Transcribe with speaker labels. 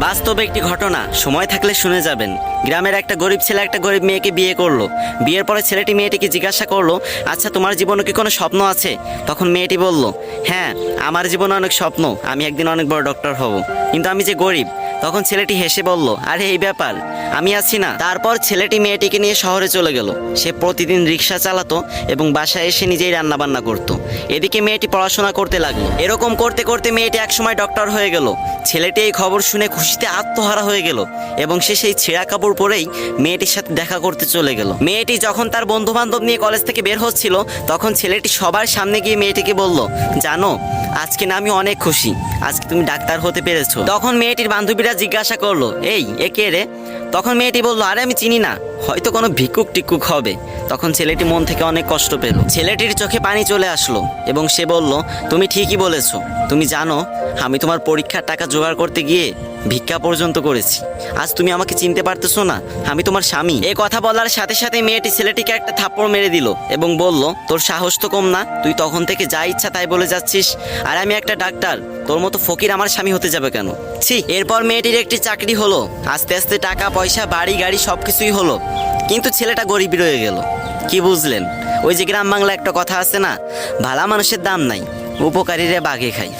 Speaker 1: বাস্তবে একটি ঘটনা, সময় থাকলে শুনে যাবেন। গ্রামের একটা গরিব ছেলে একটা গরিব মেয়েকে বিয়ে করলো। বিয়ের পরে ছেলেটি মেয়েটিকে জিজ্ঞাসা করলো, আচ্ছা তোমার জীবনে কি কোনো স্বপ্ন আছে? তখন মেয়েটি বলল, হ্যাঁ আমার জীবনে অনেক স্বপ্ন, আমি একদিন অনেক বড় ডক্টর হব, কিন্তু আমি যে গরিব। তখন ছেলেটি হেসে বলল, আরে এই ব্যাপার, আমি আছি না। তারপর ছেলেটি মেয়েটিকে নিয়ে শহরে চলে গেল। সে প্রতিদিন রিক্সা চালাতো এবং বাসায় এসে নিজেই রান্না বান্না করতো। এদিকে মেয়েটি পড়াশোনা করতে লাগলো। এরকম করতে করতে মেয়েটি একসময় ডক্টর হয়ে গেল। ছেলেটি এই খবর শুনে খুশিতে আত্মহারা হয়ে গেল এবং সে সেই ছেঁড়া কাপড় পরেই মেয়েটির সাথে দেখা করতে চলে গেল। মেয়েটি যখন তার বন্ধু বান্ধব নিয়ে কলেজ থেকে বের হচ্ছিল, তখন ছেলেটি সবার সামনে গিয়ে মেয়েটিকে বলল, জানো আজকে না আমি অনেক খুশি, আজকে তুমি ডাক্তার হতে পেরেছো। তখন মেয়েটির বান্ধবীরা জিজ্ঞাসা করলো, এই এ কে রে? তখন মেয়েটি বলল, আরে আমি চিনি না, হয়তো কোনো ভিক্ষুক টিক্ষুক হবে। তখন ছেলেটি মন থেকে অনেক কষ্ট পেল। ছেলেটির চোখে পানি চলে আসলো এবং সে বলল, তুমি ঠিকই বলেছো। তুমি জানো আমি তোমার পরীক্ষার টাকা জোগাড় করতে গিয়ে ভিক্ষা পর্যন্ত করেছি। আজ তুমি আমাকে চিনতে পারতেছো না? আমি তোমার স্বামী। এই কথা বলার সাথে সাথে মেয়েটি ছেলেটিকে একটা থাপ্পড় মেরে দিল এবং বলল, তোর সাহস তো কম না, তুই তখন থেকে যা ইচ্ছা তাই বলে যাচ্ছিস, আর আমি একটা ডাক্তার, তোর মতো ফকির আমার স্বামী হতে যাবে কেন? ছি। এরপর মেয়েটির একটি চাকরি হলো, আস্তে আস্তে টাকা পয়সা বাড়ি গাড়ি সবকিছুই হলো, কিন্তু ছেলেটা গরিব রয়ে গেল। কি বুঝলেন? ওই যে গ্রাম বাংলা একটা কথা আছে না, ভালা মানুষের দাম নাই, উপকারীরা বাঘে খায়।